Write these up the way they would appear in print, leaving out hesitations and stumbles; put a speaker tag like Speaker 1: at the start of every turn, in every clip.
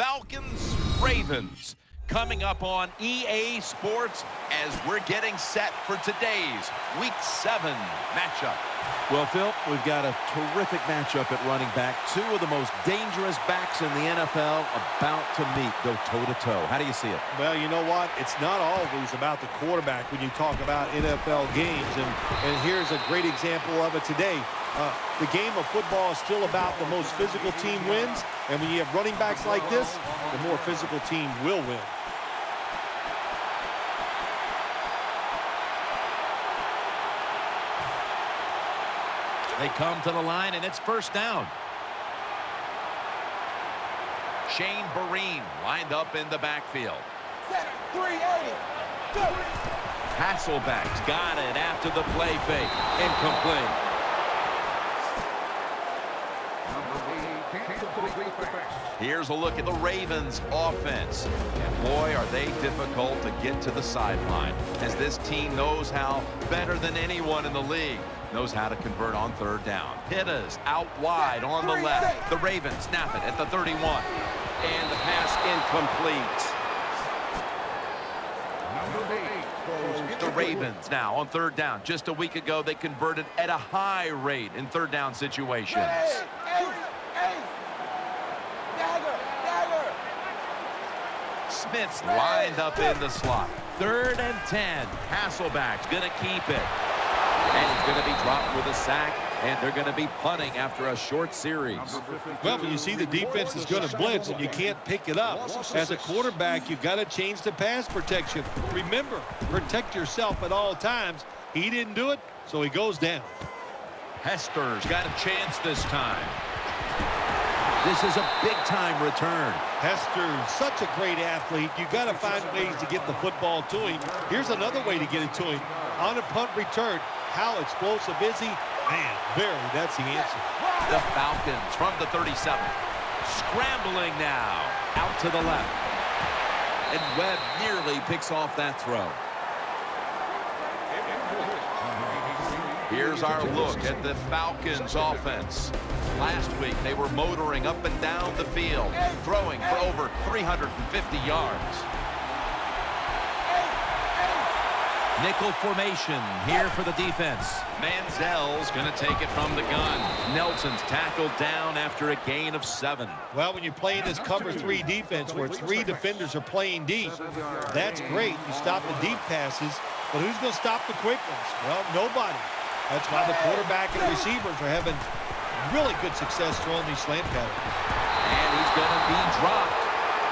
Speaker 1: Falcons, Ravens, coming up on EA Sports as we're getting set for today's Week 7 matchup.
Speaker 2: Well, Phil, we've got a terrific matchup at running back. Two of the most dangerous backs in the NFL about to meet, go toe-to-toe. How do you see it?
Speaker 3: Well, you know what? It's not always about the quarterback when you talk about NFL games, and here's a great example of it today. The game of football is still about the most physical team wins, and when you have running backs like this, the more physical team will win.
Speaker 1: They come to the line, and it's first down. Shane Vereen lined up in the backfield.
Speaker 4: 380. Go.
Speaker 1: Hasselbeck's got it after the play fake. Incomplete. Here's a look at the Ravens offense. And boy, are they difficult to get to the sideline, as this team knows how, better than anyone in the league, knows how to convert on third down. Pittas out wide on the left. The Ravens snap it at the 31. And the pass incomplete. The Ravens now on third down. Just a week ago, they converted at a high rate in third down situations. Smith's lined up in the slot. 3rd and 10. Hasselbeck's going to keep it. And he's going to be dropped with a sack, and they're going to be punting after a short series.
Speaker 3: Well, when you see the defense is going to blitz and you can't pick it up, as a quarterback, you've got to change the pass protection. Remember, protect yourself at all times. He didn't do it, so he goes down.
Speaker 1: Hester's got a chance this time. This is a big-time return.
Speaker 3: Hester's such a great athlete. You've got to find ways to get the football to him. Here's another way to get it to him. On a punt return, how explosive is he? Man, that's the answer.
Speaker 1: The Falcons from the 37. Scrambling now. Out to the left. And Webb nearly picks off that throw. Here's our look at the Falcons offense. Last week, they were motoring up and down the field, throwing for over 350 yards. Nickel formation here for the defense. Manziel's going to take it from the gun. Nelson's tackled down after a gain of 7.
Speaker 3: Well, when you're playing this cover 3 defense where 3 defenders are playing deep, that's great. You stop the deep passes, but who's going to stop the quick ones? Well, nobody. That's why the quarterback and receivers are having really good success throwing these slant patterns.
Speaker 1: And he's going to be dropped.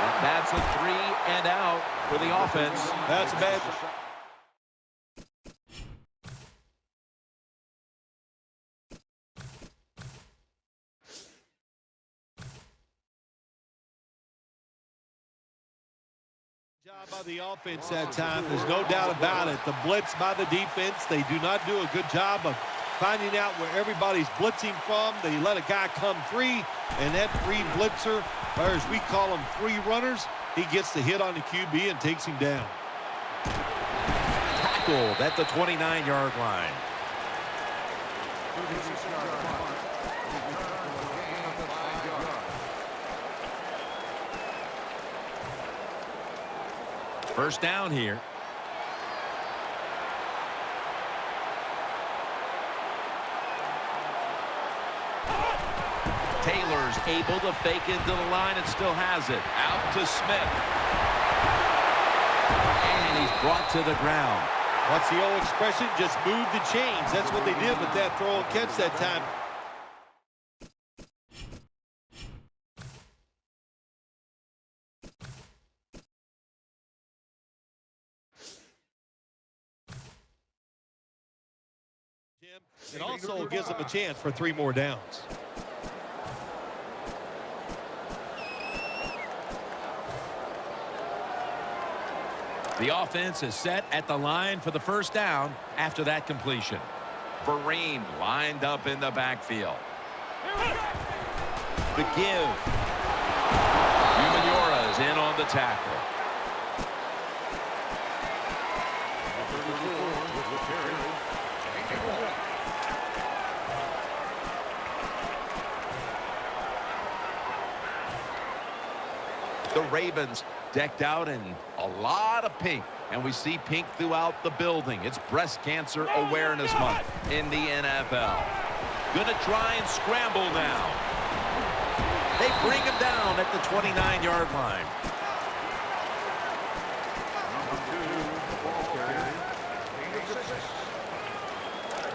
Speaker 1: And that's a 3 and out for the offense.
Speaker 3: That's a bad. Job by the offense that time. There's no doubt about it. The blitz by the defense, they do not do a good job of finding out where everybody's blitzing from. They let a guy come free, and that free blitzer, or as we call them, free runners, he gets the hit on the QB and takes him down.
Speaker 1: Tackled at the 29-yard line. First down here. Taylor's able to fake into the line and still has it. Out to Smith. And he's brought to the ground.
Speaker 3: What's the old expression? Just move the chains. That's what they did with that throw and catch that time. It also gives them a chance for 3 more downs.
Speaker 1: The offense is set at the line for the first down after that completion. Vereen lined up in the backfield. The give. Humaniora is in on the tackle. The Ravens decked out in a lot of pink, and we see pink throughout the building. It's Breast Cancer Awareness Month in the NFL. Gonna try and scramble now. They bring him down at the 29-yard line.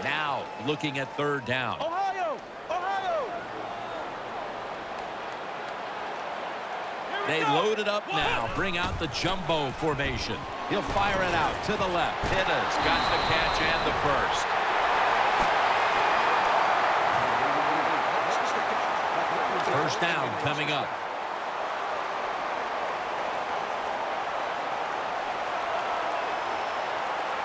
Speaker 1: Now looking at third down.
Speaker 4: Ohio! Ohio!
Speaker 1: They load it up now. Bring out the jumbo formation. He'll fire it out to the left. Hitta's got the catch and the first. First down coming up.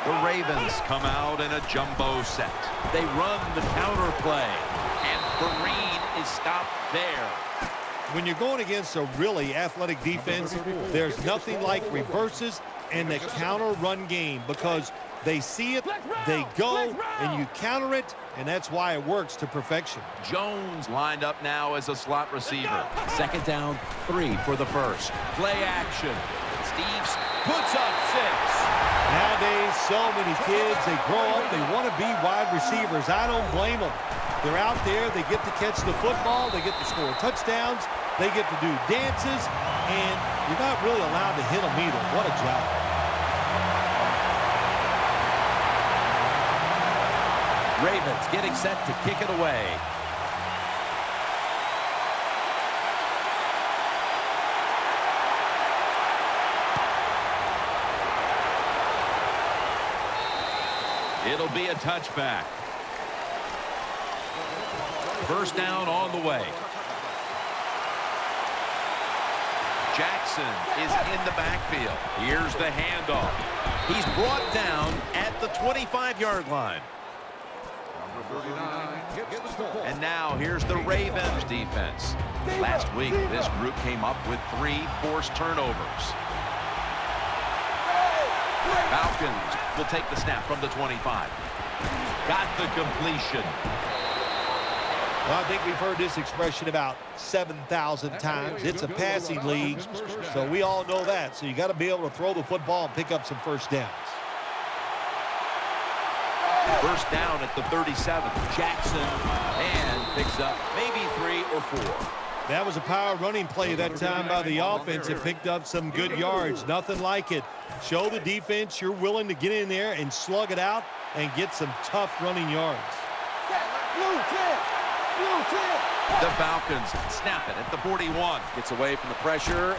Speaker 1: The Ravens come out in a jumbo set. They run the counter play, and Vereen is stopped there.
Speaker 3: When you're going against a really athletic defense, there's nothing like reverses and the counter run game, because they see it, they go, and you counter it, and that's why it works to perfection.
Speaker 1: Jones lined up now as a slot receiver. Second down, 3 for the first. Play action. Steves puts up 6.
Speaker 3: Nowadays, so many kids, they grow up, they want to be wide receivers. I don't blame them. They're out there, they get to catch the football, they get to score touchdowns, they get to do dances, and you're not really allowed to hit them either. What a job.
Speaker 1: Ravens getting set to kick it away. It'll be a touchback. First down on the way. Jackson is in the backfield. Here's the handoff. He's brought down at the 25-yard line. And now here's the Ravens defense. Last week, this group came up with 3 forced turnovers. Falcons will take the snap from the 25. Got the completion.
Speaker 3: Well, I think we've heard this expression about 7,000 times. It's a passing league, so we all know that. So you got to be able to throw the football and pick up some first downs.
Speaker 1: First down at the 37. Jackson, and picks up maybe 3 or 4.
Speaker 3: That was a power running play that time by the offense. It picked up some good yards. Nothing like it. Show the defense you're willing to get in there and slug it out and get some tough running yards.
Speaker 4: Blue 10! Blue 10!
Speaker 1: The Falcons snap it at the 41. Gets away from the pressure.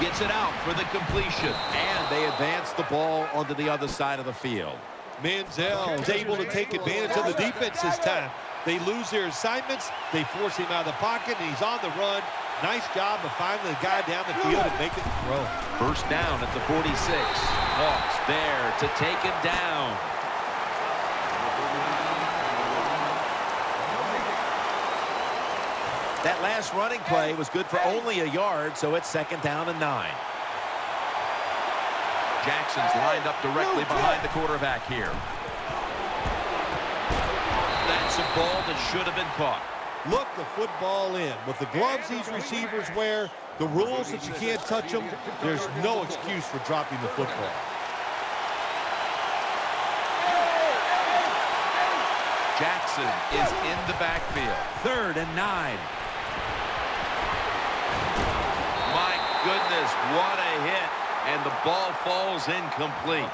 Speaker 1: Gets it out for the completion. And they advance the ball onto the other side of the field.
Speaker 3: Manziel is able to take advantage of the defense this time. They lose their assignments. They force him out of the pocket, and he's on the run. Nice job of finding the guy down the field and making the throw.
Speaker 1: First down at the 46. Hawks there to take him down. That last running play was good for only a yard, so it's second down and 9. Jackson's lined up directly behind the quarterback here. That's a ball that should have been caught.
Speaker 3: Look the football in. With the gloves these receivers wear, the rules that you can't touch them, there's no excuse for dropping the football.
Speaker 1: Jackson is in the backfield. Third and 9. My goodness, what a hit. And the ball falls incomplete.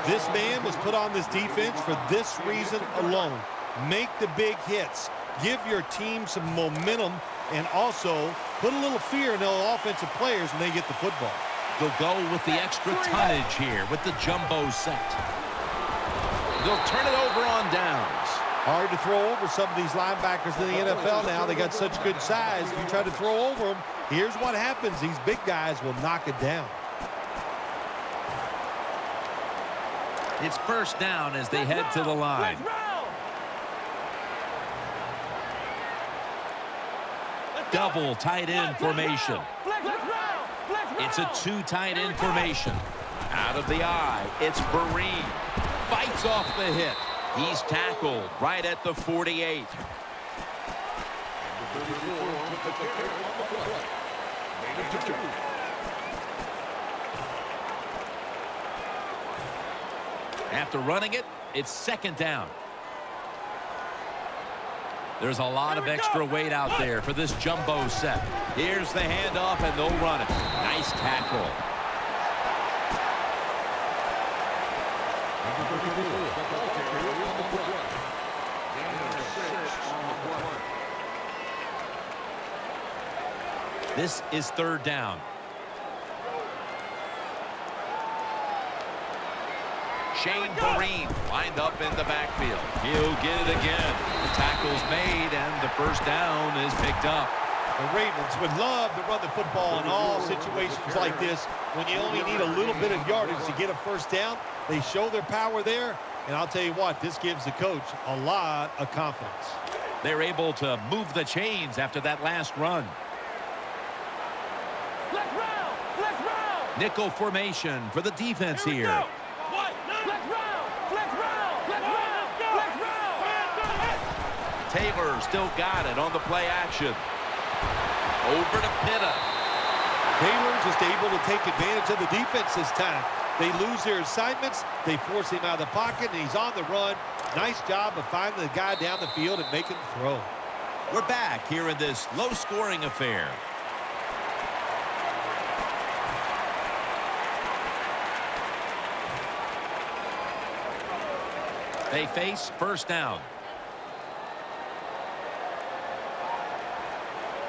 Speaker 3: This man was put on this defense for this reason alone. Make the big hits. Give your team some momentum, and also put a little fear in the offensive players when they get the football.
Speaker 1: They'll go with the extra tonnage here with the jumbo set. They'll turn it over on downs.
Speaker 3: Hard to throw over some of these linebackers in the NFL now. They got such good size. If you try to throw over them, here's what happens. These big guys will knock it down.
Speaker 1: It's first down as they head to the line. Double tight end formation. It's a 2 tight end formation. Out of the eye, it's Vereen. Fights off the hit. He's tackled right at the 48.
Speaker 5: After running it, it's second down. There's a lot of extra weight out there for this jumbo set.
Speaker 2: Here's the handoff, and they'll run it. Nice tackle.
Speaker 5: This is third down.
Speaker 1: Shane Vereen lined up in the backfield.
Speaker 2: He'll get it again.
Speaker 1: The tackle's made, and the first down is picked up.
Speaker 3: The Ravens would love to run the football in all situations like this. When you only need a little bit of yardage to get a first down, they show their power there. And I'll tell you what, this gives the coach a lot of confidence.
Speaker 5: They're able to move the chains after that last run.
Speaker 4: Flex round. Flex round.
Speaker 5: Nickel formation for the defense here.
Speaker 4: Flex round. Flex round. Flex round. Flex round.
Speaker 1: Taylor still got it on the play action. Over to Pitta.
Speaker 3: Taylor just able to take advantage of the defense this time. They lose their assignments. They force him out of the pocket, and he's on the run. Nice job of finding the guy down the field and making the throw.
Speaker 2: We're back here in this low-scoring affair.
Speaker 5: They face first down.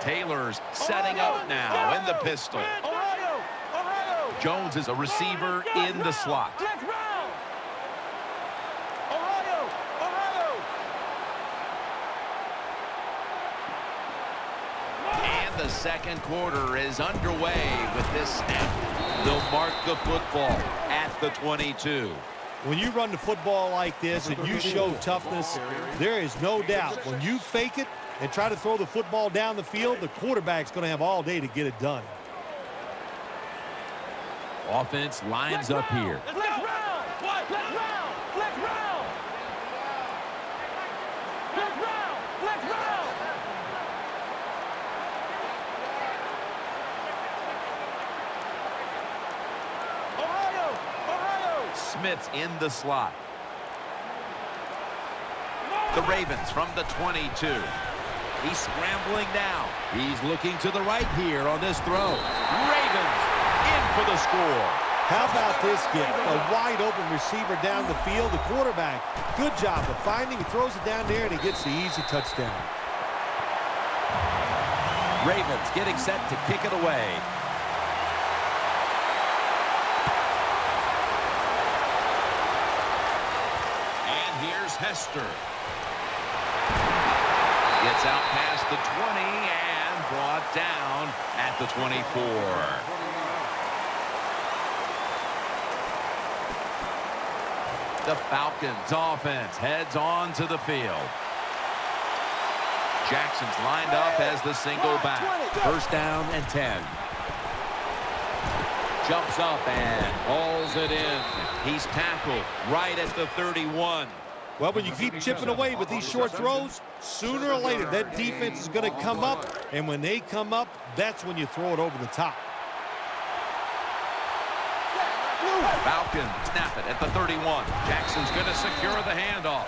Speaker 1: Taylor's setting up now in the pistol.
Speaker 4: Ohio. Ohio.
Speaker 1: Jones is a receiver in the slot.
Speaker 4: Flex round. Ohio. Ohio.
Speaker 1: And the second quarter is underway with this snap. They'll mark the football at the 22.
Speaker 3: When you run the football like this and you show toughness, there is no doubt when you fake it and try to throw the football down the field, the quarterback's going to have all day to get it done.
Speaker 5: Offense lines up here.
Speaker 4: Flex round. Flex round. Flex round. Flex round. Flex round. Ohio. Ohio.
Speaker 1: Smith's in the slot. The Ravens from the 22. He's scrambling now.
Speaker 2: He's looking to the right here on this throw. Ravens in for the score.
Speaker 3: How about this gift? A wide open receiver down the field. The quarterback, good job of finding. He throws it down there, and he gets the easy touchdown.
Speaker 2: Ravens getting set to kick it away.
Speaker 1: And here's Hester. Gets out past the 20 and brought down at the 24. The Falcons offense heads on to the field. Jackson's lined up as the single back.
Speaker 2: First down and 10.
Speaker 1: Jumps up and hauls it in. He's tackled right at the 31.
Speaker 3: Well, when you keep chipping away with these short throws, sooner or later that defense is going to come up, and when they come up, that's when you throw it over the top.
Speaker 1: Falcons snap it at the 31. Jackson's going to secure the handoff.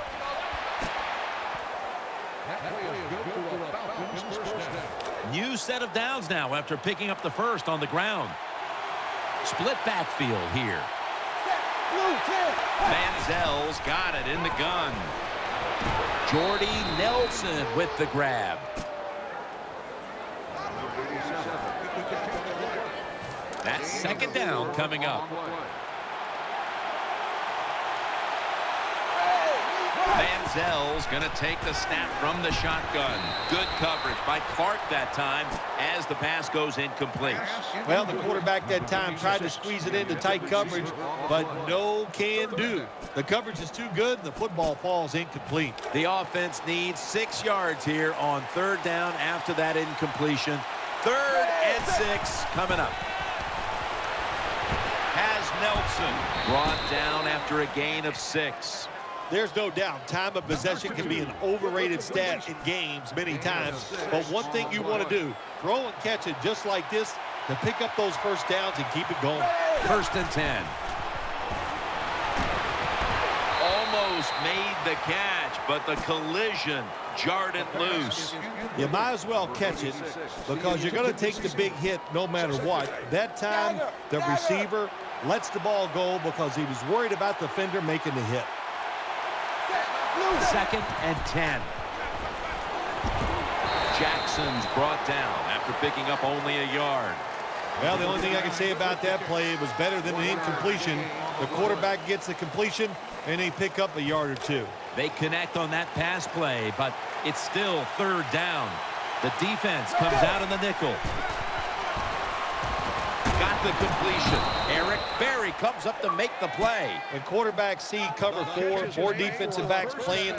Speaker 5: New set of downs now after picking up the first on the ground. Split backfield here.
Speaker 1: Manziel's got it in the gun.
Speaker 5: Jordy Nelson with the grab. That's second down coming up.
Speaker 1: Manziel's going to take the snap from the shotgun. Good coverage by Clark that time as the pass goes incomplete.
Speaker 3: Well, the quarterback that time tried to squeeze it into tight coverage, but no can do. The coverage is too good, and the football falls incomplete.
Speaker 2: The offense needs 6 yards here on third down after that incompletion. 3rd and 6 coming up.
Speaker 1: Has Nelson brought down after a gain of 6.
Speaker 3: There's no doubt time of possession can be an overrated stat in games many times, but one thing you want to do, throw and catch it just like this to pick up those first downs and keep it going.
Speaker 5: 1st and 10. almost made the catch, but the collision jarred it loose.
Speaker 3: You might as well catch it because you're going to take the big hit no matter what. That time, the receiver lets the ball go because he was worried about the defender making the hit.
Speaker 5: 2nd and 10. Jackson's brought down after picking up only a yard.
Speaker 3: Well, the only thing I can say about that play, it was better than an incompletion. The quarterback gets the completion, and they pick up a yard or two.
Speaker 5: They connect on that pass play, but it's still 3rd down. The defense comes out in the nickel. Got the completion. Eric Berry comes up to make the play.
Speaker 3: When quarterbacks see cover 4 defensive backs playing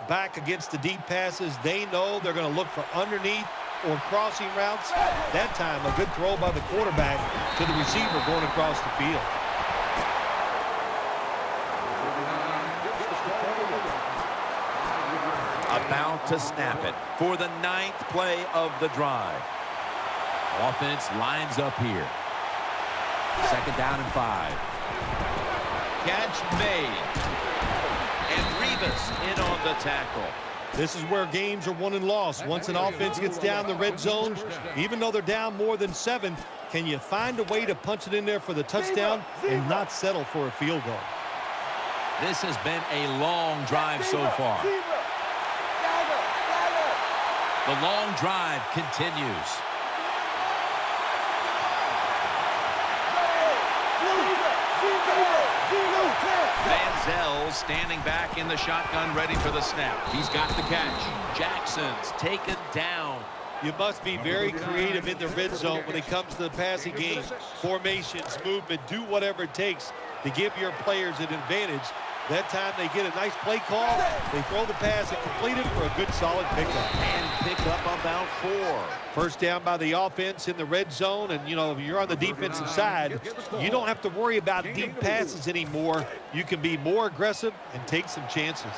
Speaker 3: back against the deep passes, they know they're going to look for underneath or crossing routes. That time, a good throw by the quarterback to the receiver going across the field.
Speaker 5: About to snap it for the 9th play of the drive. Offense lines up here. 2nd down and 5. Catch made. And Revis in on the tackle.
Speaker 3: This is where games are won and lost. Once an offense gets down the red zone, even though they're down more than 7, can you find a way to punch it in there for the touchdown and not settle for a field goal?
Speaker 5: This has been a long drive so far. The long drive continues. Manziel standing back in the shotgun, ready for the snap. He's got the catch. Jackson's taken down.
Speaker 3: You must be very creative in the red zone when it comes to the passing game. Formations, movement, do whatever it takes to give your players an advantage. That time they get a nice play call. They throw the pass and complete it for a good solid pickup.
Speaker 5: And pick up about 4.
Speaker 3: First down by the offense in the red zone. And, you know, if you're on the defensive side, you don't have to worry about deep passes anymore. You can be more aggressive and take some chances.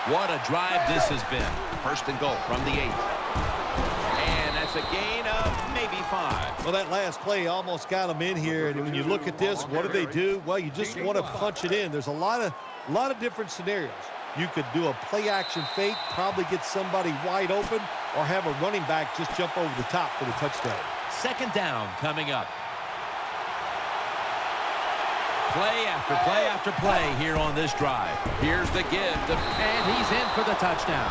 Speaker 5: What a drive this has been. 1st and goal from the 8. And that's a gain of maybe 5.
Speaker 3: Well, that last play almost got them in here. And when you look at this, what do? Well, you just want to punch it in. There's a lot of different scenarios. You could do a play-action fake, probably get somebody wide open, or have a running back just jump over the top for the touchdown.
Speaker 5: 2nd down coming up. Play after play after play here on this drive. Here's the give, and he's in for the touchdown.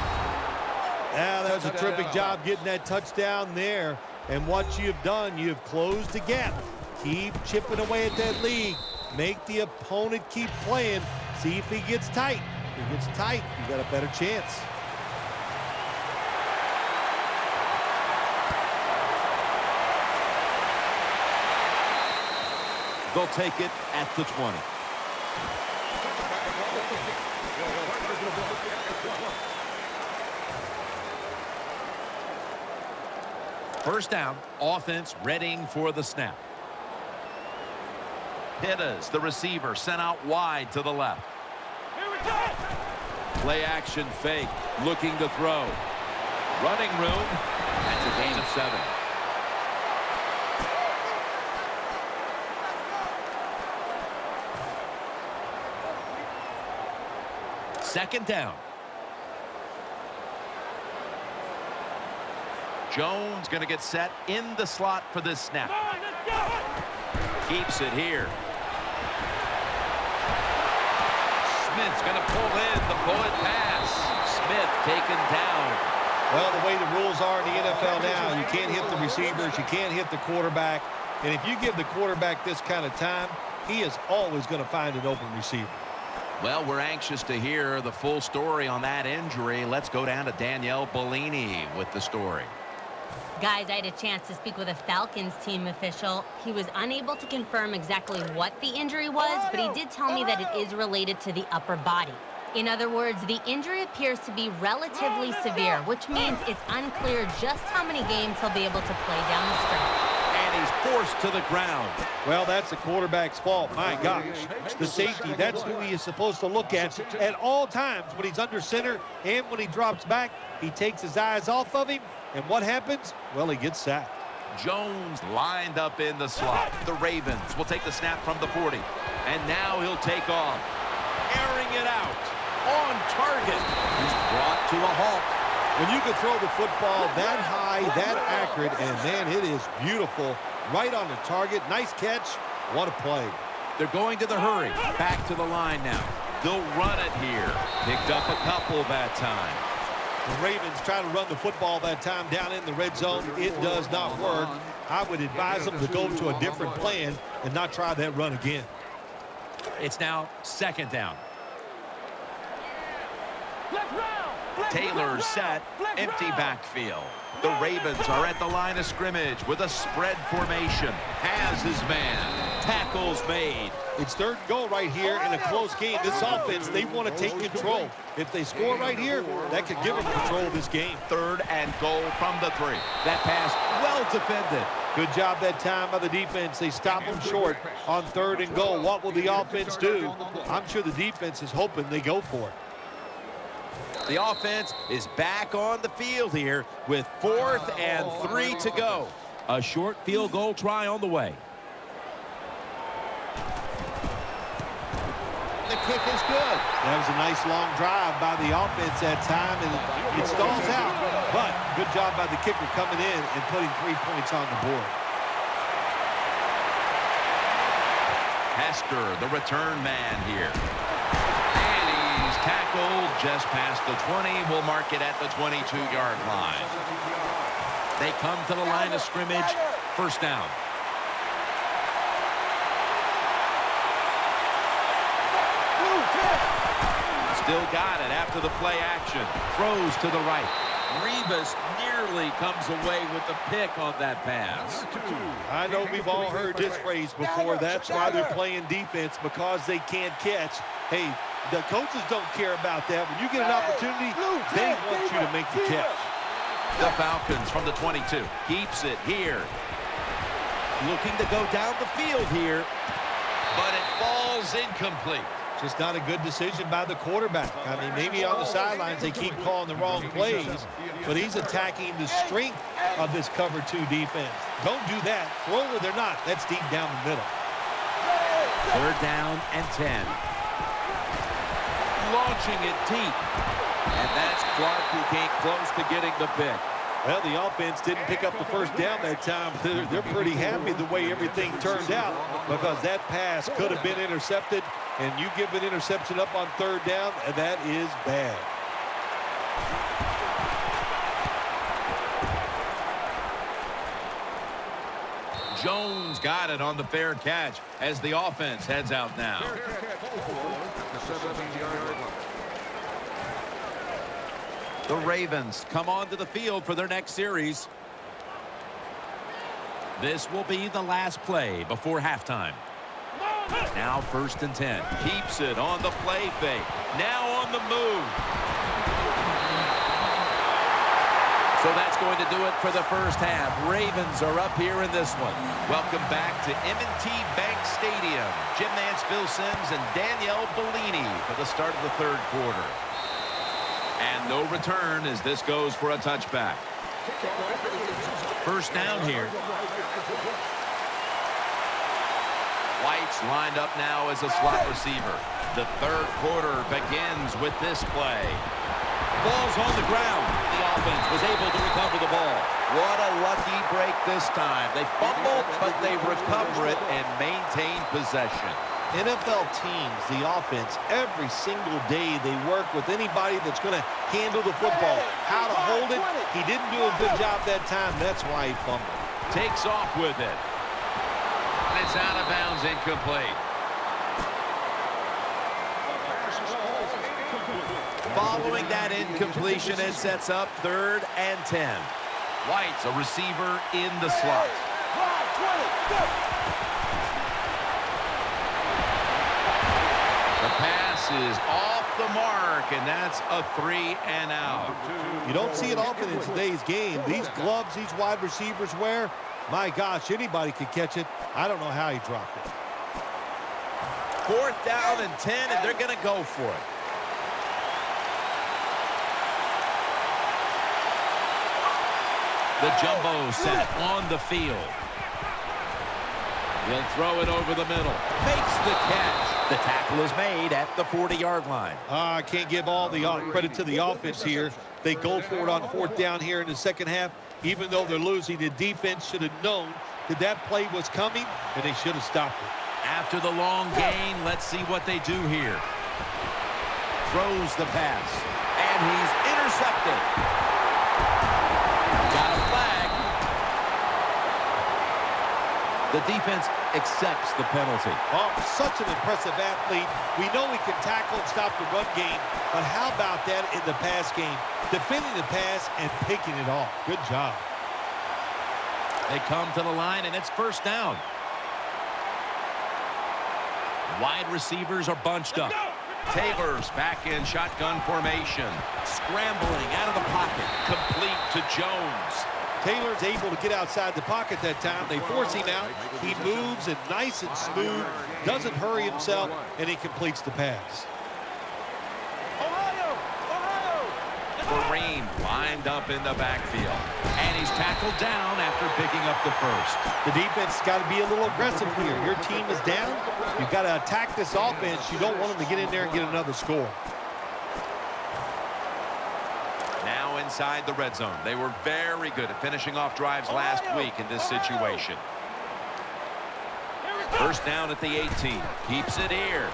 Speaker 3: Yeah, that was a terrific job getting that touchdown there. And what you've done, you've closed the gap. Keep chipping away at that lead. Make the opponent keep playing. See if he gets tight. If he gets tight, you got a better chance.
Speaker 2: They'll take it at the 20.
Speaker 5: First down, offense readying for the snap. Hittas, the receiver, sent out wide to the left.
Speaker 4: Here we go.
Speaker 5: Play action fake, looking to throw. Running room, that's a gain of 7. Second down. Jones going to get set in the slot for this snap. Keeps it here. Smith's going to pull in the bullet pass. Smith taken down.
Speaker 3: Well, the way the rules are in the NFL now, you can't hit the receivers, you can't hit the quarterback. And if you give the quarterback this kind of time, he is always going to find an open receiver.
Speaker 1: Well, we're anxious to hear the full story on that injury. Let's go down to Danielle Bellini with the story.
Speaker 6: Guys, I had a chance to speak with a Falcons team official. He was unable to confirm exactly what the injury was, but he did tell me that it is related to the upper body. In other words, the injury appears to be relatively severe, which means it's unclear just how many games he'll be able to play down the stretch.
Speaker 5: And he's forced to the ground.
Speaker 3: Well, that's the quarterback's fault. My gosh. The safety, that's who he is supposed to look at all times. When he's under center and when he drops back, he takes his eyes off of him. And what happens? Well, he gets sacked.
Speaker 1: Jones lined up in the slot. The Ravens will take the snap from the 40. And now he'll take off.
Speaker 5: airing it out. On target. He's brought to a halt.
Speaker 3: When you can throw the football that high, that accurate, and, man, it is beautiful. Right on the target. Nice catch. What a play.
Speaker 5: They're going to the hurry. Back to the line now. They'll run it here. Picked up a couple that time.
Speaker 3: The Ravens try to run the football that time down in the red zone. It does not work. I would advise them to go to a different plan and not try that run again.
Speaker 5: It's now second down.
Speaker 1: Taylor set, empty backfield. The Ravens are at the line of scrimmage with a spread formation. Has his man. Tackles made.
Speaker 3: It's third and goal right here in a close game. This offense, they want to take control. If they score right here, that could give them control of this game.
Speaker 1: Third and goal from the 3.
Speaker 5: That pass well defended.
Speaker 3: Good job that time by the defense. They stop them short on third and goal. What will the offense do? I'm sure the defense is hoping they go for it.
Speaker 5: The offense is back on the field here with 4th and 3 to go. A short field goal try on the way. The kick is good.
Speaker 3: That was a nice long drive by the offense that time, and it stalls out. But good job by the kicker coming in and putting 3 points on the board.
Speaker 1: Hester, the return man here. Tackled just past the 20. We'll mark it at the 22-yard line.
Speaker 5: They come to the line of scrimmage. First down.
Speaker 1: Still got it after the play action.
Speaker 5: Throws to the right. Revis nearly comes away with the pick on that pass.
Speaker 3: I know we've all heard this phrase before. That's why they're playing defense, because they can't catch. Hey, the coaches don't care about that. When you get an opportunity, they want you to make the catch.
Speaker 1: The Falcons from the 22 keeps it here.
Speaker 5: Looking to go down the field here.
Speaker 1: But it falls incomplete.
Speaker 3: Just not a good decision by the quarterback. I mean, maybe on the sidelines they keep calling the wrong plays, but he's attacking the strength of this cover 2 defense. Don't do that. Throw where they're not. That's deep down the middle.
Speaker 5: Third down and 10. Launching it deep. And that's Clark who came close to getting the pick.
Speaker 3: Well, the offense didn't pick up the first down that time. They're pretty happy the way everything turned out, because that pass could have been intercepted, and you give an interception up on third down, and that is bad.
Speaker 1: Jones got it on the fair catch as the offense heads out now. The Ravens come onto the field for their next series. This will be the last play before halftime. Now 1st and 10. Keeps it on the play fake. Now on the move. So that's going to do it for the first half. Ravens are up here in this one. Welcome back to M&T Bank Stadium. Jim Nance, Phil Simms, and Danielle Bellini for the start of the 3rd quarter. And no return as this goes for a touchback. First down here. White's lined up now as a slot receiver. The 3rd quarter begins with this play.
Speaker 5: Ball's on the ground. The offense was able to recover the ball.
Speaker 1: What a lucky break this time. They fumble, but they recover it and maintain possession.
Speaker 3: NFL teams, the offense, every single day they work with anybody that's going to handle the football. How to hold it, he didn't do a good job that time. That's why he fumbled.
Speaker 1: Takes off with it. And it's out of bounds, incomplete.
Speaker 5: Following that incompletion, it sets up 3rd and 10.
Speaker 1: White's a receiver in the slot. The pass is off the mark, and that's a 3 and out.
Speaker 3: You don't see it often in today's game. These gloves these wide receivers wear, my gosh, anybody could catch it. I don't know how he dropped it.
Speaker 5: 4th down and 10, and they're going to go for it.
Speaker 1: The jumbo set on the field.
Speaker 5: He'll throw it over the middle. Makes the catch. The tackle is made at the 40-yard line.
Speaker 3: I can't give all the credit to the offense here. They go for it on 4th down here in the second half. Even though they're losing, the defense should have known that play was coming, and they should have stopped it.
Speaker 5: After the long gain, let's see what they do here. Throws the pass, and he's intercepted. Got a flag. The defense accepts the penalty.
Speaker 3: Oh, such an impressive athlete. We know he can tackle and stop the run game, but how about that in the pass game? Defending the pass and picking it off. Good job.
Speaker 5: They come to the line, and it's 1st down. Wide receivers are bunched up.
Speaker 1: Taylor's back in shotgun formation.
Speaker 5: Scrambling out of the pocket. Complete to Jones.
Speaker 3: Taylor's able to get outside the pocket that time. They force him out. He moves and nice and smooth. Doesn't hurry himself, and he completes the pass.
Speaker 1: Kareem lined up in the backfield.
Speaker 5: And he's tackled down after picking up the first.
Speaker 3: The defense has got to be a little aggressive here. Your team is down. You've got to attack this offense. You don't want them to get in there and get another score.
Speaker 1: Now inside the red zone. They were very good at finishing off drives last week in this situation. 1st down at the 18. Keeps it here.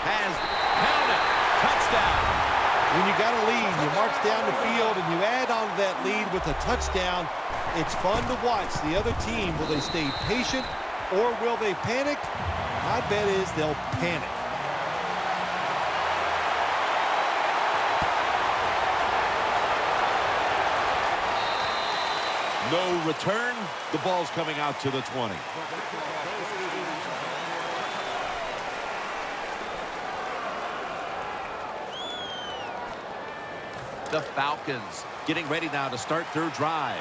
Speaker 1: Has counted. Touchdown.
Speaker 3: When you got a lead, you march down the field and you add on to that lead with a touchdown. It's fun to watch the other team. Will they stay patient or will they panic? My bet is they'll panic.
Speaker 2: No return. The ball's coming out to the 20.
Speaker 5: The Falcons getting ready now to start their drive.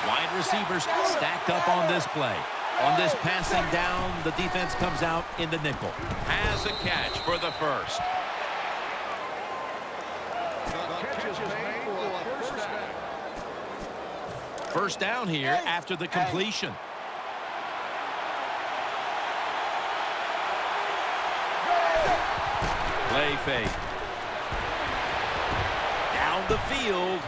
Speaker 5: Wide receivers stacked up on this play. On this passing down, the defense comes out in the nickel.
Speaker 1: Has a catch for the first.
Speaker 5: First down here after the completion.
Speaker 1: Play fake.
Speaker 5: Down the field.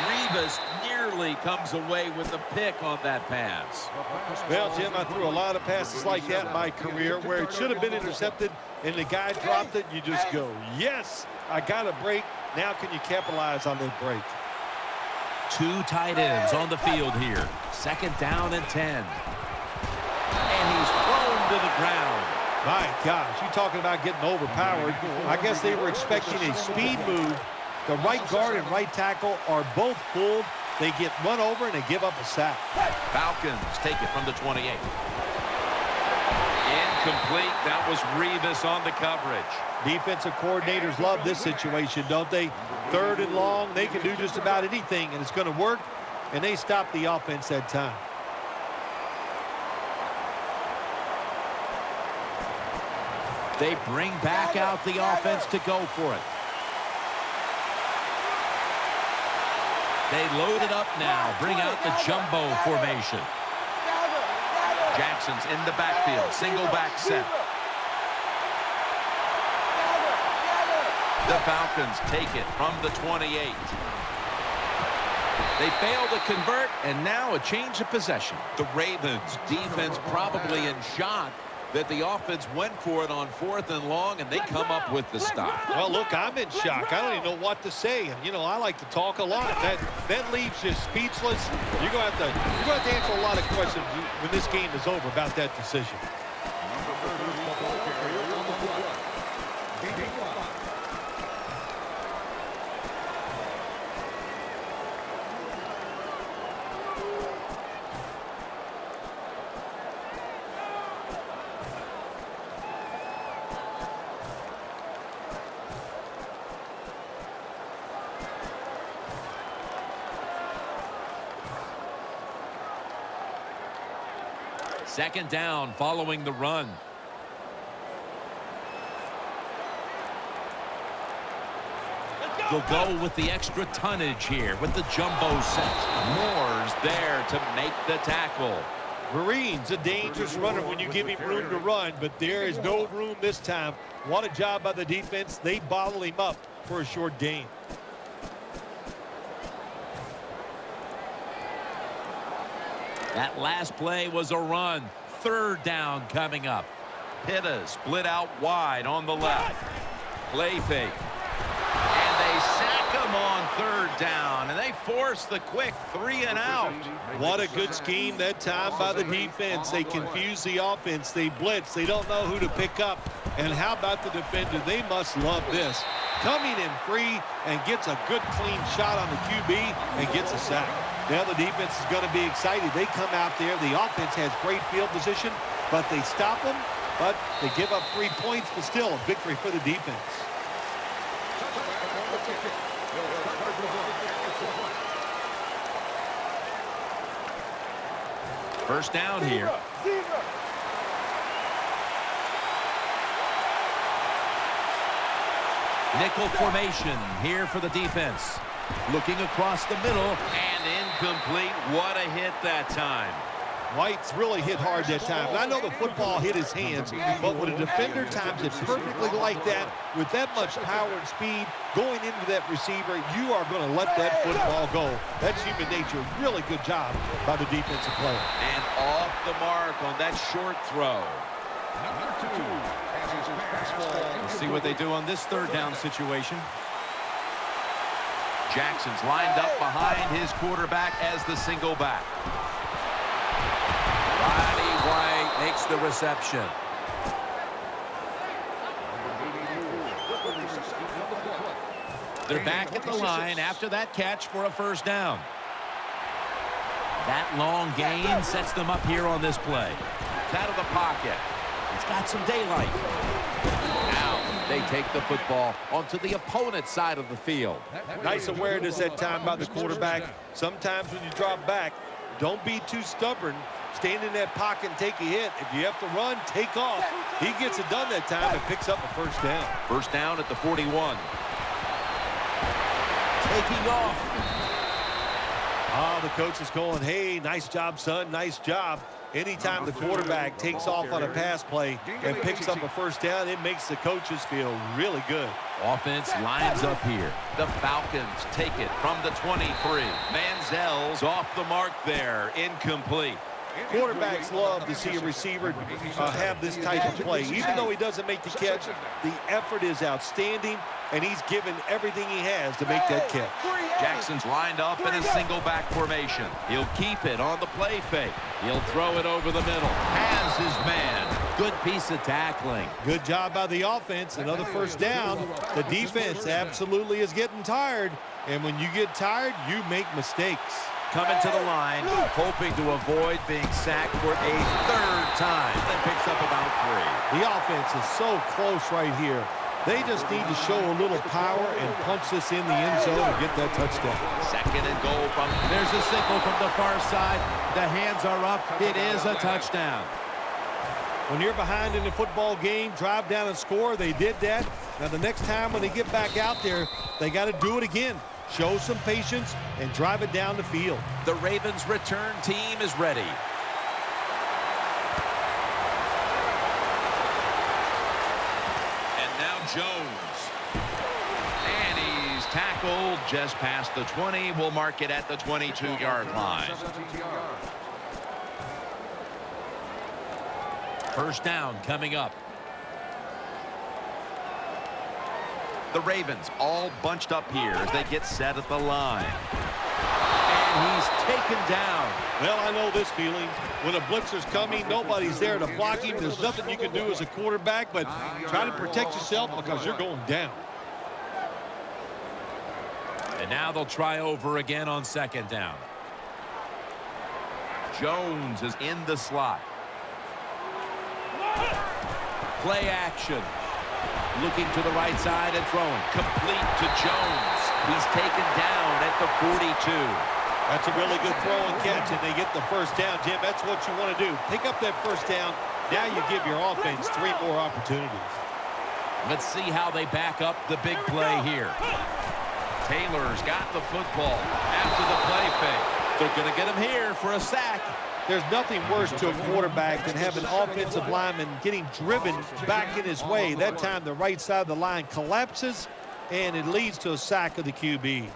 Speaker 5: Revis nearly comes away with a pick on that pass.
Speaker 3: Well, Jim, I threw a lot of passes like that in my career where it should have been intercepted and the guy dropped it. You just go, yes, I got a break. Now can you capitalize on that break?
Speaker 5: 2 tight ends on the field here. 2nd down and 10. And he's thrown to the ground.
Speaker 3: My gosh, you talking about getting overpowered. I guess they were expecting a speed move. The right guard and right tackle are both pulled. They get run over and they give up a sack.
Speaker 1: Falcons take it from the 28. Incomplete. That was Revis on the coverage.
Speaker 3: Defensive coordinators love this situation, don't they? 3rd and long, they can do just about anything, and it's going to work, and they stop the offense that time.
Speaker 5: They bring back out the offense to go for it. They load it up now. Bring out the jumbo formation.
Speaker 1: Jackson's in the backfield. Single back set. The Falcons take it from the 28. They fail to convert, and now a change of possession. The Ravens defense probably in shock that the offense went for it on 4th and long, and they come up with the stop.
Speaker 3: Well, look, I'm in shock. I don't even know what to say. And, you know, I like to talk a lot. That leaves you speechless. You're going to have to answer a lot of questions when this game is over about that decision.
Speaker 5: Second down following the run. They'll go with the extra tonnage here with the jumbo set.
Speaker 1: Moore's there to make the tackle.
Speaker 3: Green's a dangerous runner when you give him room to run, but there is no room this time. What a job by the defense. They bottle him up for a short gain.
Speaker 5: That last play was a run. Third down coming up.
Speaker 1: Pitta split out wide on the left. Play fake. And they sack him on third down, and they force the quick 3 and out.
Speaker 3: What a good scheme that time by the defense. They confuse the offense. They blitz. They don't know who to pick up. And how about the defender? They must love this. Coming in free and gets a good clean shot on the QB and gets a sack. Now the defense is going to be excited. They come out there. The offense has great field position, but they stop them. But they give up 3 points, but still a victory for the defense.
Speaker 5: First down here. Nickel formation here for the defense. Looking across the middle.
Speaker 1: And incomplete. What a hit that time.
Speaker 3: White's really hit hard that time. And I know the football hit his hands, but when a defender times it perfectly like that, with that much power and speed going into that receiver, you are going to let that football go. That's human nature. Really good job by the defensive player.
Speaker 1: And off the mark on that short throw.
Speaker 2: Let's see what they do on this third down situation.
Speaker 1: Jackson's lined up behind his quarterback as the single back.
Speaker 5: Roddy White makes the reception. They're back at the line after that catch for a first down. That long gain sets them up here on this play.
Speaker 1: It's out of the pocket.
Speaker 5: It's got some daylight.
Speaker 1: Now they take the football onto the opponent's side of the field.
Speaker 3: Nice awareness that time by the quarterback. Sometimes when you drop back, don't be too stubborn. Stand in that pocket and take a hit. If you have to run, take off. He gets it done that time and picks up a first down.
Speaker 1: First down at the 41.
Speaker 5: Taking off.
Speaker 3: Oh, the coach is going, hey, nice job, son, nice job. Anytime the quarterback takes off on a pass play and picks up a first down, it makes the coaches feel really good.
Speaker 5: Offense lines up here.
Speaker 1: The Falcons take it from the 23. Manziel's off the mark there. Incomplete.
Speaker 3: Quarterbacks love to see a receiver have this type of play. Even though he doesn't make the catch, the effort is outstanding, and he's given everything he has to make that catch.
Speaker 1: Jackson's lined up in a single back formation. He'll keep it on the play fake. He'll throw it over the middle. Has his man.
Speaker 5: Good piece of tackling.
Speaker 3: Good job by the offense. Another first down. The defense absolutely is getting tired, and when you get tired, you make mistakes.
Speaker 5: Coming to the line, hoping to avoid being sacked for a third time. Then picks up about 3.
Speaker 3: The offense is so close right here. They just need to show a little power and punch this in the end zone and get that touchdown.
Speaker 1: Second and goal from...
Speaker 5: There's a signal from the far side. The hands are up. It is a touchdown.
Speaker 3: When you're behind in the football game, drive down and score. They did that. Now the next time when they get back out there, they got to do it again. Show some patience and drive it down the field.
Speaker 5: The Ravens' return team is ready.
Speaker 1: And now Jones. And he's tackled just past the 20. We'll mark it at the 22-yard line.
Speaker 5: First down coming up.
Speaker 1: The Ravens all bunched up here as they get set at the line. And he's taken down.
Speaker 3: Well, I know this feeling. When a blitzer's coming, nobody's there to block him. There's nothing you can do as a quarterback, but try to protect yourself because you're going down.
Speaker 5: And now they'll try over again on second down.
Speaker 1: Jones is in the slot.
Speaker 5: Play action. Looking to the right side and throwing. Complete to Jones. He's taken down at the 42.
Speaker 3: That's a really good throw and catch, and they get the first down, Jim. That's what you want to do. Pick up that first down. Now you give your offense 3 more opportunities.
Speaker 5: Let's see how they back up the big play here.
Speaker 1: Taylor's got the football after the play fake.
Speaker 5: They're going to get him here for a sack.
Speaker 3: There's nothing worse to a quarterback than having an offensive lineman getting driven back in his way. That time the right side of the line collapses, and it leads to a sack of the QB.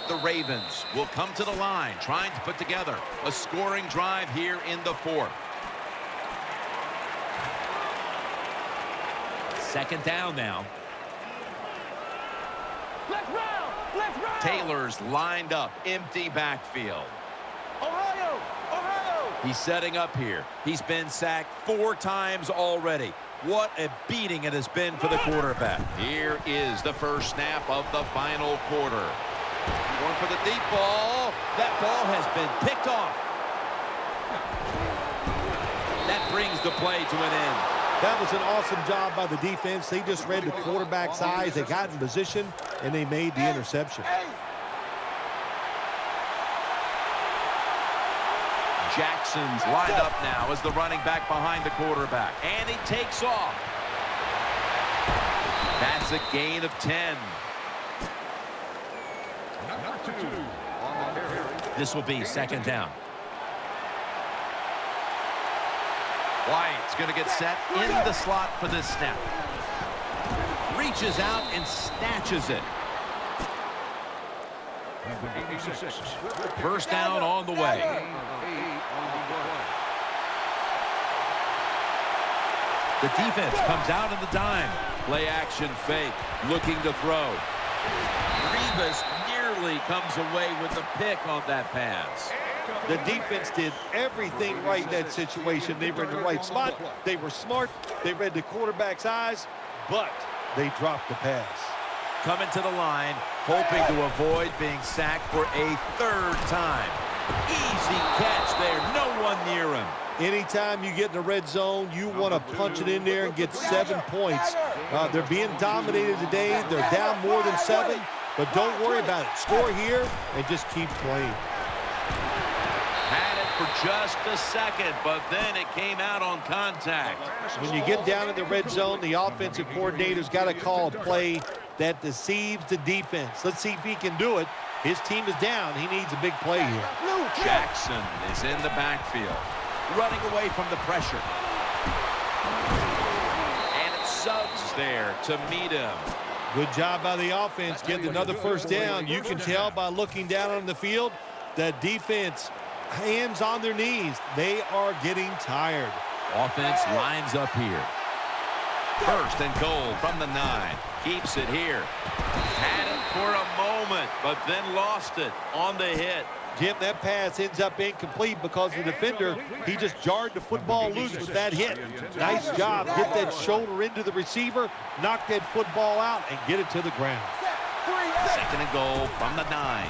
Speaker 1: The Ravens will come to the line, trying to put together a scoring drive here in the fourth.
Speaker 5: Second down now.
Speaker 4: Let's round! Let's round!
Speaker 1: Taylor's lined up, empty backfield.
Speaker 4: Ohio! Ohio!
Speaker 5: He's setting up here. He's been sacked 4 times already. What a beating it has been for the quarterback.
Speaker 1: Here is the first snap of the final quarter. Going for the deep ball.
Speaker 5: That ball has been picked off. That brings the play to an end.
Speaker 3: That was an awesome job by the defense. They just read the quarterback's eyes. They got in position, and they made the interception.
Speaker 1: Jackson's lined up now as the running back behind the quarterback. And he takes off. That's a gain of 10.
Speaker 5: This will be second down.
Speaker 1: White's going to get set in the slot for this snap.
Speaker 5: Reaches out and snatches it. First down on the way. The defense comes out in the dime. Play action fake. Looking to throw. Revis nearly comes away with the pick on that pass.
Speaker 3: The defense did everything right in that situation. They were in the right spot. They were smart. They read the quarterback's eyes, but they dropped the pass.
Speaker 5: Coming to the line, hoping to avoid being sacked for a 3rd time. Easy catch there. No one near him.
Speaker 3: Anytime you get in the red zone, you want to punch it in there and get 7 points. They're being dominated today. They're down more than 7, but don't worry about it. Score here and just keep playing.
Speaker 1: Had it for just a second, but then it came out on contact.
Speaker 3: When you get down in the red zone, the offensive coordinator's got to call a play that deceives the defense. Let's see if he can do it. His team is down. He needs a big play here.
Speaker 1: Jackson is in the backfield.
Speaker 5: Running away from the pressure.
Speaker 1: And it subs there to meet him.
Speaker 3: Good job by the offense getting another first down. You can tell by looking down on the field that defense, hands on their knees. They are getting tired.
Speaker 5: Offense lines up here.
Speaker 1: First and goal from the 9. Keeps it here. Had it for a moment, but then lost it on the hit.
Speaker 3: Jim, that pass ends up incomplete because the defender, he just jarred the football loose with that hit. Nice job. Get that shoulder into the receiver, knock that football out, and get it to the ground.
Speaker 1: Second and goal from the 9.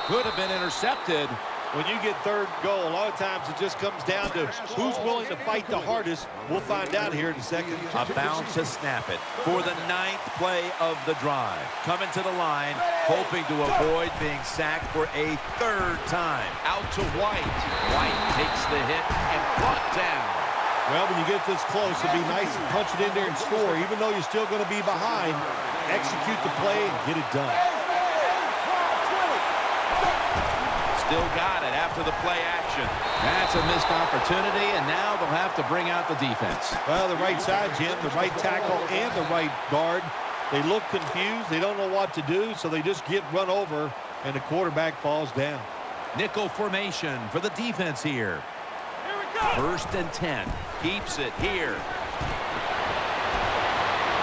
Speaker 5: Could have been intercepted.
Speaker 3: When you get 3rd goal, a lot of times it just comes down to who's willing to fight the hardest. We'll find out here in a second.
Speaker 5: About to snap it for the 9th play of the drive. Coming to the line, hoping to avoid being sacked for a 3rd time.
Speaker 1: Out to White. White takes the hit and brought down.
Speaker 3: Well, when you get this close, it'd be nice to punch it in there and score. Even though you're still going to be behind, execute the play and get it done.
Speaker 1: Still got it after the play action.
Speaker 2: That's a missed opportunity, and now they'll have to bring out the defense.
Speaker 3: Well, the right side, Jim, the right tackle and the right guard, they look confused. They don't know what to do, so they just get run over, and the quarterback falls down.
Speaker 5: Nickel formation for the defense here. First and 10.
Speaker 1: Keeps it here.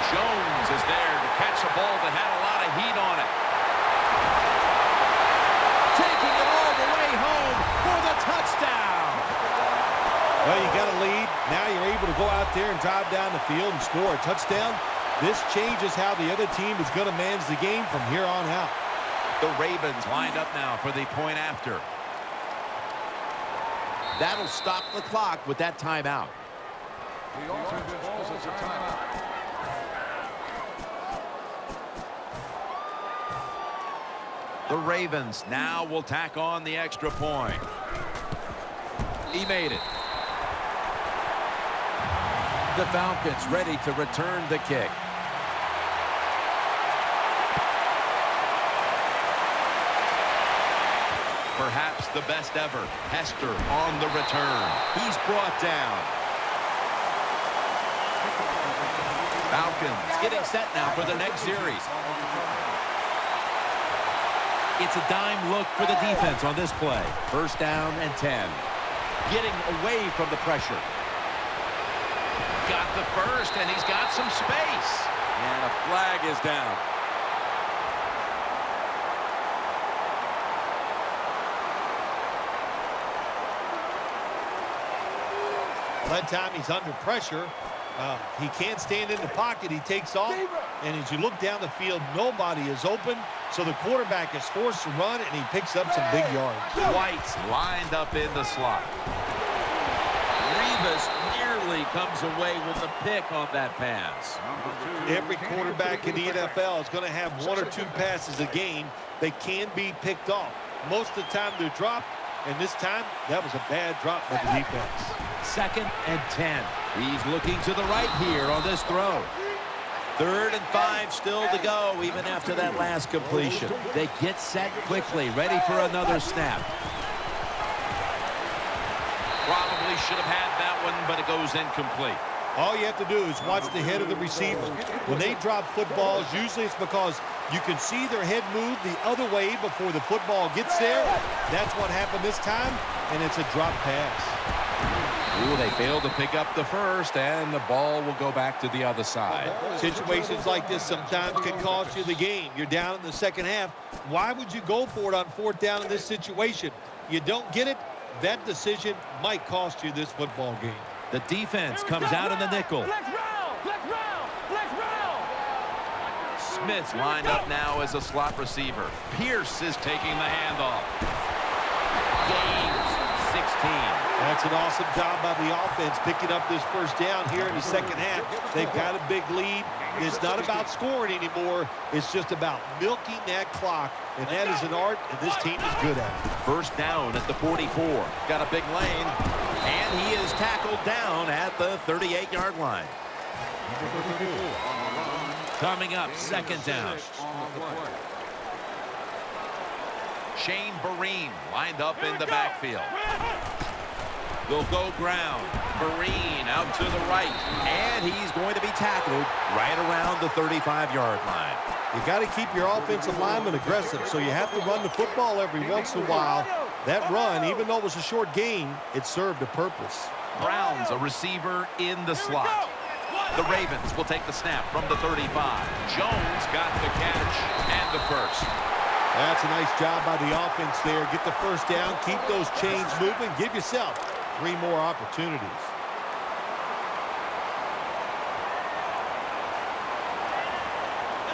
Speaker 1: Jones is there to catch a ball that had a lot of heat on it.
Speaker 5: Taking it all the way home for the touchdown.
Speaker 3: Well, you got a lead. Now you're able to go out there and drive down the field and score a touchdown. This changes how the other team is going to manage the game from here on out.
Speaker 1: The Ravens lined up now for the point after.
Speaker 5: That'll stop the clock with that timeout.
Speaker 7: The offense calls it a timeout.
Speaker 1: The Ravens now will tack on the extra point. He made it.
Speaker 5: The Falcons ready to return the kick.
Speaker 1: Perhaps the best ever. Hester on the return.
Speaker 5: He's brought down. Falcons getting set now for the next series. It's a dime look for the defense on this play. First down and 10. Getting away from the pressure.
Speaker 1: Got the first, and he's got some space.
Speaker 5: And a flag is down.
Speaker 3: Well, that time he's under pressure. He can't stand in the pocket. He takes off. And as you look down the field, nobody is open. So the quarterback is forced to run, and he picks up some big yards.
Speaker 1: White's lined up in the slot.
Speaker 5: Revis nearly comes away with a pick on that pass.
Speaker 3: Every quarterback in the NFL is going to have one or two passes a game that can be picked off. Most of the time they're dropped, and this time that was a bad drop by the defense.
Speaker 5: Second and 10. He's looking to the right here on this throw. 3rd and 5 still to go even after that last completion. They get set quickly, ready for another snap.
Speaker 1: Probably should have had that one, but it goes incomplete.
Speaker 3: All you have to do is watch the head of the receiver. When they drop footballs, usually it's because you can see their head move the other way before the football gets there. That's what happened this time, and it's a drop pass.
Speaker 5: Ooh, they failed to pick up the first, and the ball will go back to the other side.
Speaker 3: Situations like this sometimes can cost you the game. You're down in the second half. Why would you go for it on 4th down in this situation? You don't get it, that decision might cost you this football game.
Speaker 5: The defense comes out in the nickel.
Speaker 4: Flex round! Flex round! Flex round!
Speaker 1: Smith's lined up now as a slot receiver. Pierce is taking the handoff. Gains 16.
Speaker 3: That's an awesome job by the offense picking up this first down here in the second half. They've got a big lead. It's not about scoring anymore. It's just about milking that clock, and that is an art, and this team is good at it.
Speaker 5: First down at the 44.
Speaker 1: Got a big lane.
Speaker 5: And he is tackled down at the 38-yard line. Coming up, 2nd down.
Speaker 1: Shane Vereen lined up in the backfield.
Speaker 5: Will go ground. Vereen out to the right. And he's going to be tackled right around the 35-yard line.
Speaker 3: You got to keep your offensive lineman aggressive, so you have to run the football every once in a while. That run, even though it was a short gain, it served a purpose.
Speaker 1: Brown's a receiver in the slot. The Ravens will take the snap from the 35. Jones got the catch and the first.
Speaker 3: That's a nice job by the offense there. Get the first down, keep those chains moving, give yourself 3 more opportunities.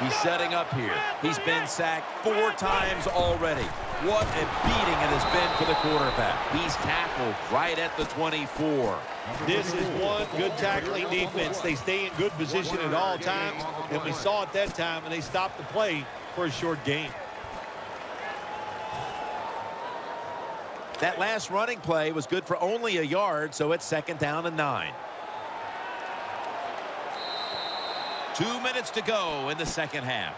Speaker 5: He's setting up here. He's been sacked 4 times already. What a beating it has been for the quarterback. He's tackled right at the 24.
Speaker 3: This is one good tackling defense. They stay in good position at all times, and we saw it that time, and they stopped the play for a short gain.
Speaker 5: That last running play was good for only a yard, so it's 2nd down and 9. 2 minutes to go in the second half.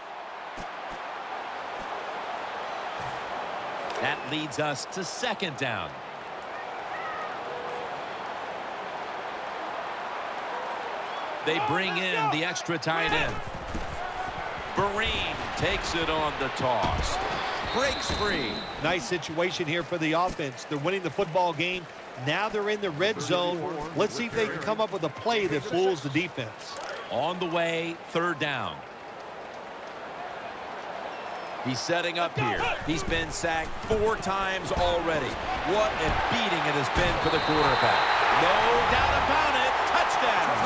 Speaker 5: That leads us to 2nd down. They bring in the extra tight end. Vereen takes it on the toss. Breaks free.
Speaker 3: Nice situation here for the offense. They're winning the football game. Now they're in the red zone. Let's see if they can come up with a play that fools the defense.
Speaker 5: On the way, 3rd down. He's setting up here. He's been sacked 4 times already. What a beating it has been for the quarterback. No doubt about it. Touchdown.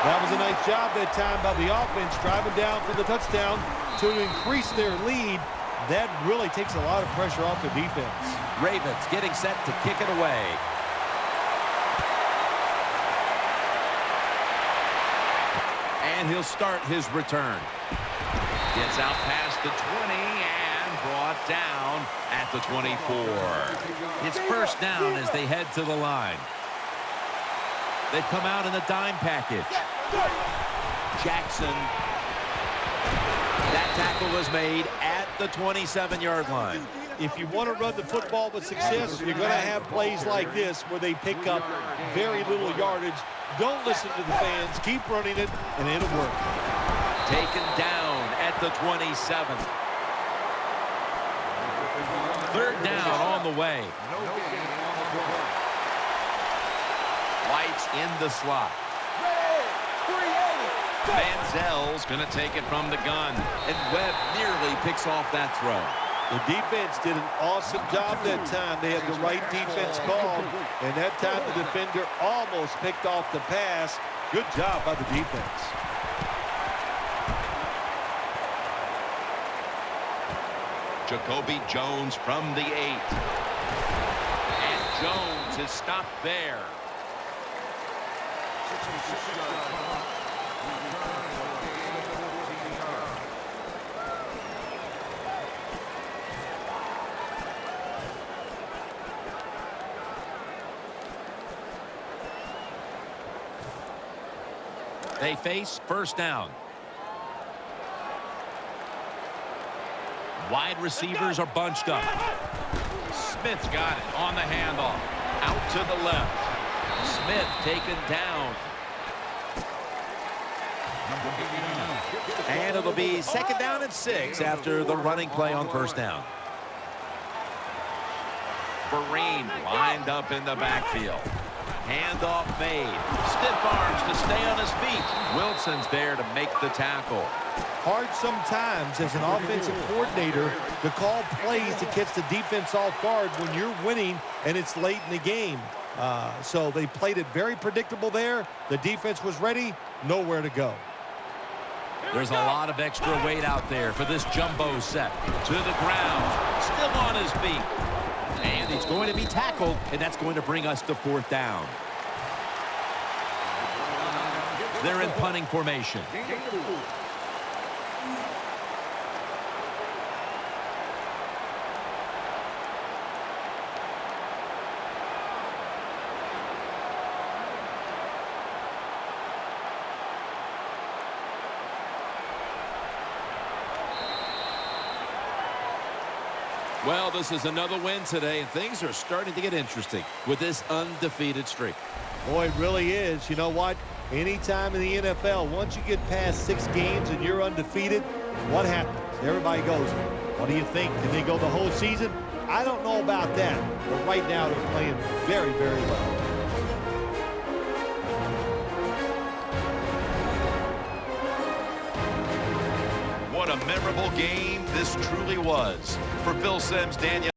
Speaker 3: That was a nice job that time by the offense, driving down for the touchdown to increase their lead. That really takes a lot of pressure off the defense.
Speaker 5: Ravens getting set to kick it away. And he'll start his return.
Speaker 1: Gets out past the 20 and brought down at the 24.
Speaker 5: It's first down as they head to the line. They've come out in the dime package. Jackson. That tackle was made at the 27-yard line.
Speaker 3: if you want to run the football with success, you're going to have plays like this where they pick up very little yardage. Don't listen to the fans. Keep running it, and it'll work.
Speaker 5: Taken down at the 27. Third down on the way. White's in the slot.
Speaker 1: Manziel's going to take it from the gun.
Speaker 5: And Webb nearly picks off that throw.
Speaker 3: The defense did an awesome job that time. They had the right defense call, and that time the defender almost picked off the pass. Good job by the defense.
Speaker 1: Jacoby Jones from the 8. And Jones is stopped there.
Speaker 5: They face first down. Wide receivers are bunched up.
Speaker 1: Smith's got it on the handoff. Out to the left.
Speaker 5: Smith taken down. And it'll be second down and 6 after the running play on first down.
Speaker 1: Vereen lined up in the backfield. Handoff made. Stiff arms to stay on his feet. Wilson's there to make the tackle.
Speaker 3: Hard sometimes as an offensive coordinator to call plays to catch the defense off guard when you're winning and it's late in the game. So they played it very predictable there. The defense was ready, nowhere to go.
Speaker 5: There's a lot of extra weight out there for this jumbo set. To the ground, still on his feet. And he's going to be tackled, and that's going to bring us to fourth down. They're in punting formation. Well, this is another win today, and things are starting to get interesting with this undefeated streak.
Speaker 3: Boy, it really is. You know what? Anytime in the NFL, once you get past 6 games and you're undefeated, what happens? Everybody goes, what do you think? Can they go the whole season? I don't know about that. But right now, they're playing very, very well.
Speaker 1: What a memorable game this truly was. For Phil Simms, Daniel.